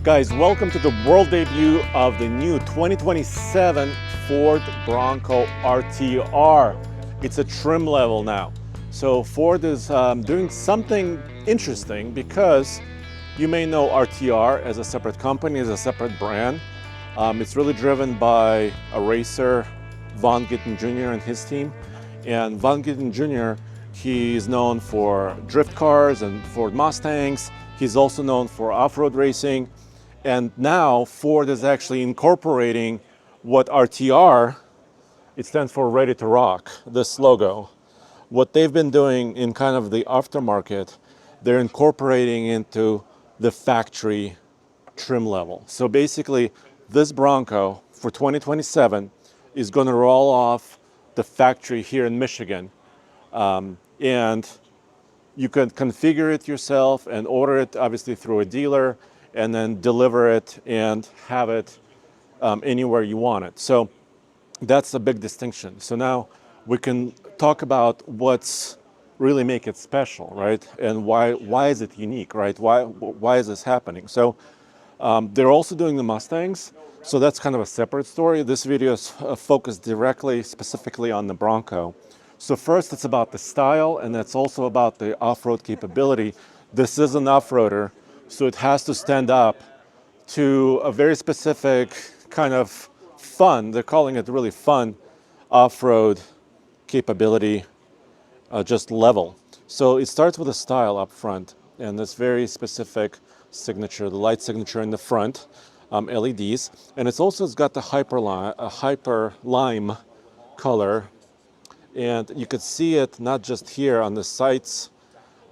Guys, welcome to the world debut of the new 2027 Ford Bronco RTR. It's a trim level now. So Ford is doing something interesting because you may know RTR as a separate company, as a separate brand. It's really driven by a racer, Von Gittin Jr. and his team. And Von Gittin Jr., he's known for drift cars and Ford Mustangs. He's also known for off-road racing. And now Ford is actually incorporating what RTR, it stands for Ready to Rock, this logo. What they've been doing in kind of the aftermarket, they're incorporating into the factory trim level. So basically, this Bronco for 2027 is going to roll off the factory here in Michigan. And you can configure it yourself and order it obviously through a dealer and then deliver it and have it anywhere you want it. So that's a big distinction. So now we can talk about what's really make it special, right? And why is it unique, right? Why is this happening? So they're also doing the Mustangs. So that's kind of a separate story. This video is focused directly, specifically on the Bronco. So first, it's about the style, and it's also about the off-road capability. This is an off-roader, so it has to stand up to a very specific kind of fun, they're calling it really fun, off-road capability, just level. So it starts with a style up front, and this very specific signature, the light signature in the front, LEDs, and it's got the hyper lime color, and you could see it not just here on the sights,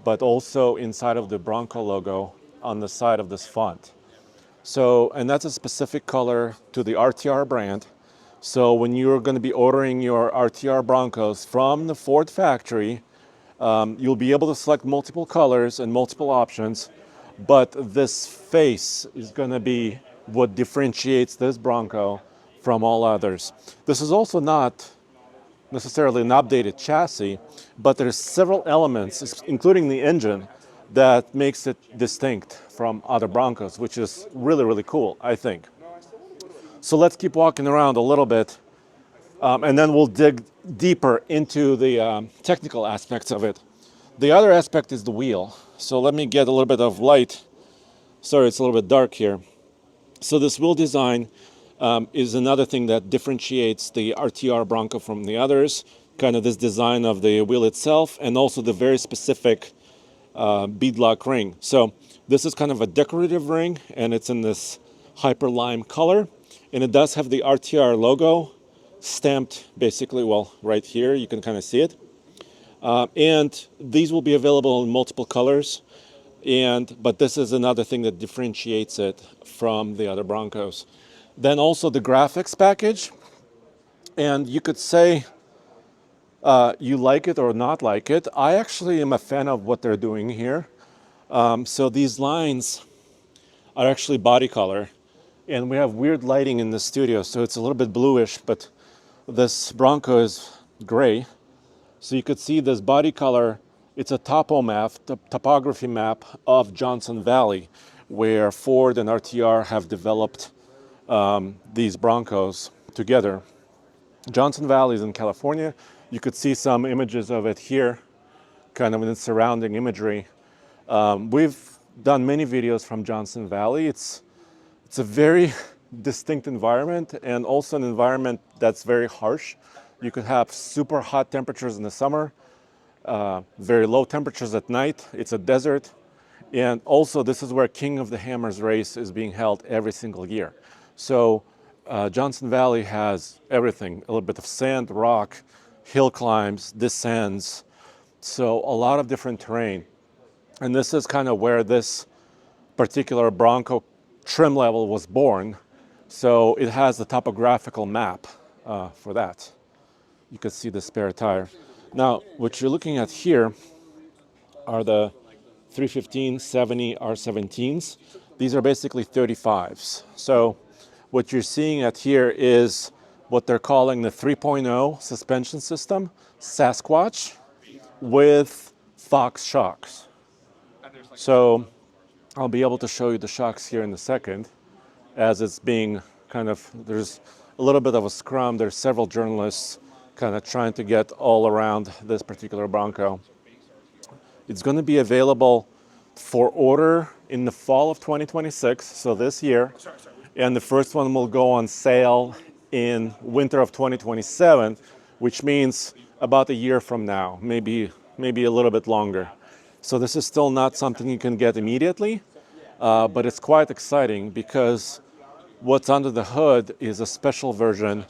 but also inside of the Bronco logo on the side of this font. So, and that's a specific color to the RTR brand. So when you're going to be ordering your RTR Broncos from the Ford factory, you'll be able to select multiple colors and multiple options, but this face is going to be what differentiates this Bronco from all others. This is also not necessarily an updated chassis, but there's several elements, including the engine, that makes it distinct from other Broncos, which is really, really cool, I think. So let's keep walking around a little bit, and then we'll dig deeper into the technical aspects of it. The other aspect is the wheel. So let me get a little bit of light. Sorry, it's a little bit dark here. So this wheel design is another thing that differentiates the RTR Bronco from the others, kind of this design of the wheel itself, and also the very specific beadlock ring. So this is kind of a decorative ring, and it's in this hyper lime color, and it does have the RTR logo stamped basically, well, right here, you can kind of see it. And these will be available in multiple colors, but this is another thing that differentiates it from the other Broncos. Then also the graphics package, and you could say you like it or not like it. I actually am a fan of what they're doing here. So these lines are actually body color, and we have weird lighting in the studio, so it's a little bit bluish, but this Bronco is gray. So you could see this body color. It's a topography map of Johnson Valley, where Ford and RTR have developed these Broncos together. Johnson Valley is in California. You could see some images of it here, kind of in the surrounding imagery. We've done many videos from Johnson Valley. It's a very distinct environment, and also an environment that's very harsh. You could have super hot temperatures in the summer, very low temperatures at night. It's a desert. And also this is where King of the Hammers race is being held every single year. So Johnson Valley has everything, a little bit of sand, rock, hill climbs, descents, so a lot of different terrain. And this is kind of where this particular Bronco trim level was born. So it has the topographical map for that. You can see the spare tire. Now, what you're looking at here are the 315, 70 R17s. These are basically 35s. So what you're seeing at here is what they're calling the 3.0 suspension system, Sasquatch, with Fox shocks. So I'll be able to show you the shocks here in a second, as it's being there's a little bit of a scrum. There's several journalists kind of trying to get all around this particular Bronco. It's going to be available for order in the fall of 2026, so this year, and the first one will go on sale in winter of 2027, which means about a year from now, maybe a little bit longer. So this is still not something you can get immediately, but it's quite exciting because what's under the hood is a special version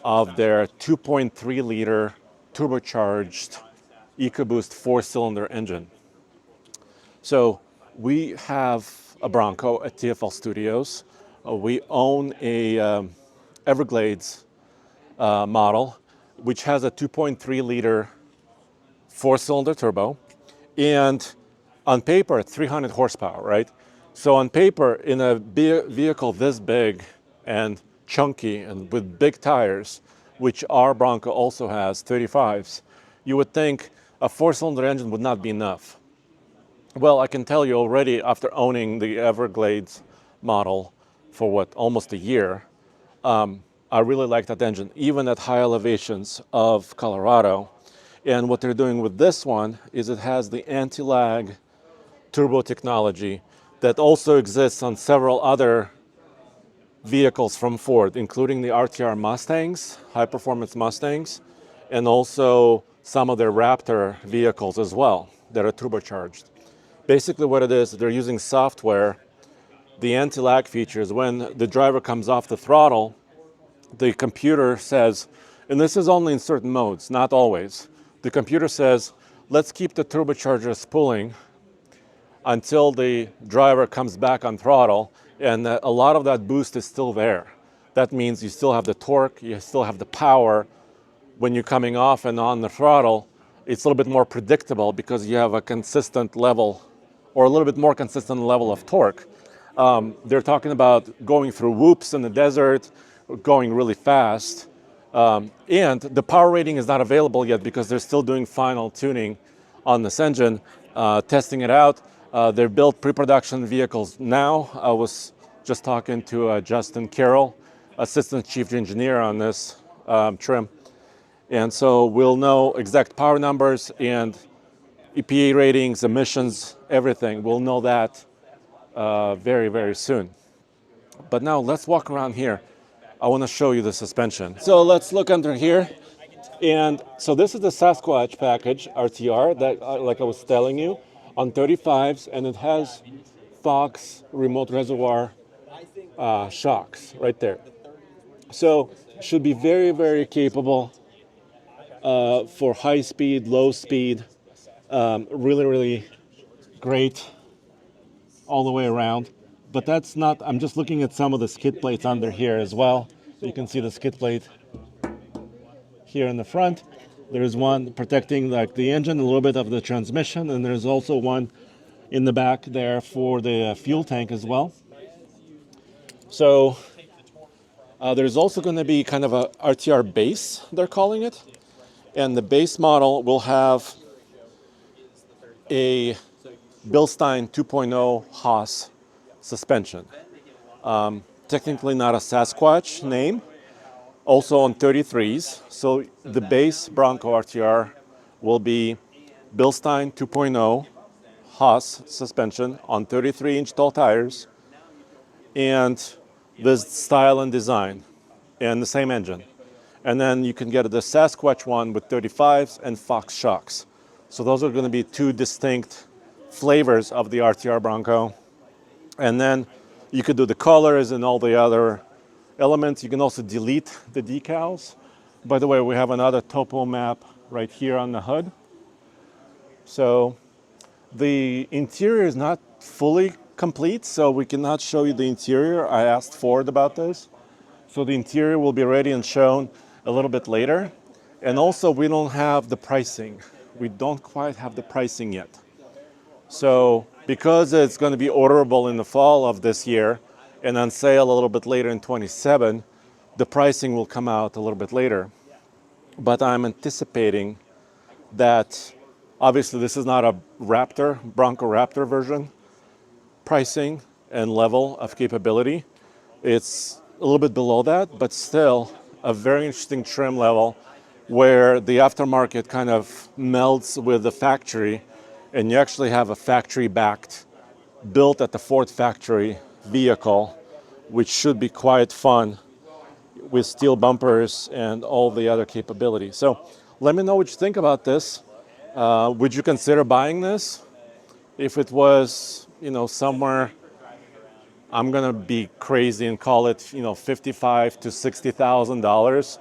of their 2.3 liter turbocharged EcoBoost 4-cylinder engine. So we have a Bronco at TFL Studios. We own a Everglades model, which has a 2.3 liter 4-cylinder turbo, and on paper, 300 horsepower, right? So on paper, in a vehicle this big and chunky and with big tires, which our Bronco also has, 35s, you would think a 4-cylinder engine would not be enough. Well, I can tell you already, after owning the Everglades model for almost a year, I really like that engine, even at high elevations of Colorado. And what they're doing with this one is it has the anti-lag turbo technology that also exists on several other vehicles from Ford, including the RTR Mustangs, high-performance Mustangs, and also some of their Raptor vehicles as well that are turbocharged. Basically what it is, they're using software, the anti-lag features. When the driver comes off the throttle, the computer says, and this is only in certain modes, not always, the computer says, let's keep the turbocharger spooling until the driver comes back on throttle, and a lot of that boost is still there. That means you still have the torque, you still have the power. When you're coming off and on the throttle, it's a little bit more predictable because you have a consistent level, or a little bit more consistent level of torque. They're talking about going through whoops in the desert, going really fast. And the power rating is not available yet because they're still doing final tuning on this engine, testing it out. They're built pre-production vehicles now. I was just talking to Justin Carroll, Assistant Chief Engineer on this trim. And so we'll know exact power numbers and EPA ratings, emissions, everything. We'll know that very, very soon. But now let's walk around here. I want to show you the suspension. So let's look under here. And so this is the Sasquatch package, RTR, that like I was telling you, on 35s, and it has Fox remote reservoir shocks right there. So should be very, very capable for high speed, low speed, really, really great all the way around. But that's not, I'm just looking at some of the skid plates under here as well. You can see the skid plate here in the front. There's one protecting like the engine, a little bit of the transmission, and there's also one in the back there for the fuel tank as well. So there's also going to be kind of a RTR base, they're calling it. And the base model will have a Bilstein 2.0 Haas suspension. Technically not a Sasquatch name, also on 33s. So the base Bronco RTR will be Bilstein 2.0 Haas suspension on 33-inch tall tires, and this style and design, and the same engine. And then you can get the Sasquatch one with 35s and Fox shocks. So those are going to be two distinct flavors of the RTR Bronco. And then you could do the colors and all the other elements. You can also delete the decals. By the way, we have another topo map right here on the hood. So the interior is not fully complete, so we cannot show you the interior. I asked Ford about this. So the interior will be ready and shown a little bit later. And also we don't have the pricing. We don't quite have the pricing yet. So because it's going to be orderable in the fall of this year and on sale a little bit later in 27, the pricing will come out a little bit later. But I'm anticipating that obviously this is not a Raptor, Bronco Raptor version. pricing and level of capability. It's a little bit below that, but still a very interesting trim level where the aftermarket kind of melds with the factory, and you actually have a factory-backed, built at the Ford factory vehicle, which should be quite fun with steel bumpers and all the other capabilities. So let me know what you think about this. Would you consider buying this? If it was, somewhere, I'm gonna be crazy and call it, $55,000 to $60,000,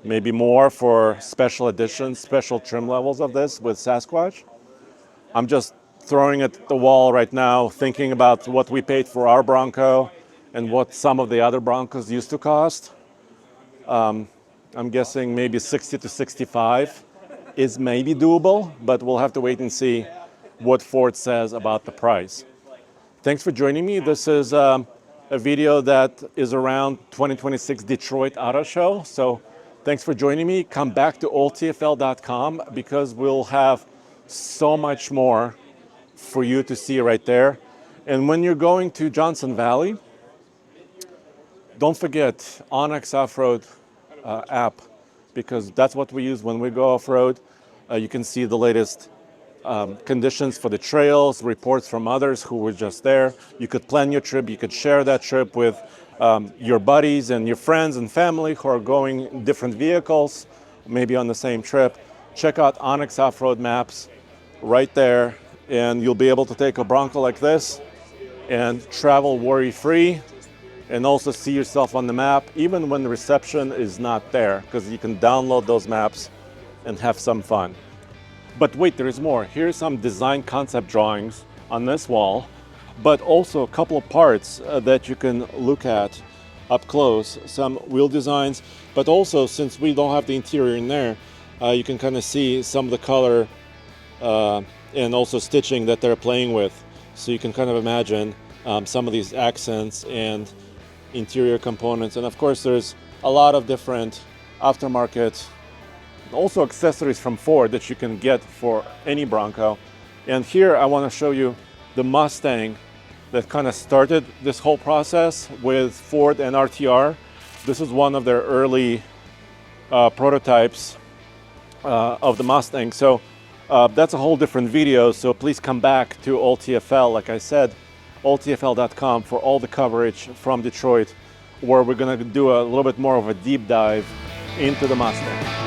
maybe more for special editions, special trim levels of this with Sasquatch. I'm just throwing it at the wall right now, thinking about what we paid for our Bronco and what some of the other Broncos used to cost. I'm guessing maybe 60 to 65 is maybe doable, but we'll have to wait and see what Ford says about the price. Thanks for joining me. This is a video that is around 2026 Detroit Auto Show. So thanks for joining me. Come back to oldtfl.com because we'll have so much more for you to see right there. And when you're going to Johnson Valley, don't forget Onyx Off-Road app, because that's what we use when we go off-road. You can see the latest conditions for the trails, reports from others who were just there. You could plan your trip. You could share that trip with your buddies and your friends and family who are going in different vehicles, maybe on the same trip. Check out Onyx Off-Road Maps right there, and you'll be able to take a Bronco like this and travel worry-free and also see yourself on the map, even when the reception is not there, because you can download those maps and have some fun. But wait, there is more. Here's some design concept drawings on this wall, but also a couple of parts that you can look at up close. Some wheel designs, but also, since we don't have the interior in there, you can kind of see some of the color and also stitching that they're playing with. So you can kind of imagine some of these accents and interior components. And of course, there's a lot of different aftermarket also accessories from Ford that you can get for any Bronco. And here I want to show you the Mustang that kind of started this whole process with Ford and RTR. This is one of their early prototypes of the Mustang. So that's a whole different video, so please come back to Old TFL, like I said, oldtfl.com for all the coverage from Detroit, where we're going to do a little bit more of a deep dive into the Mustang.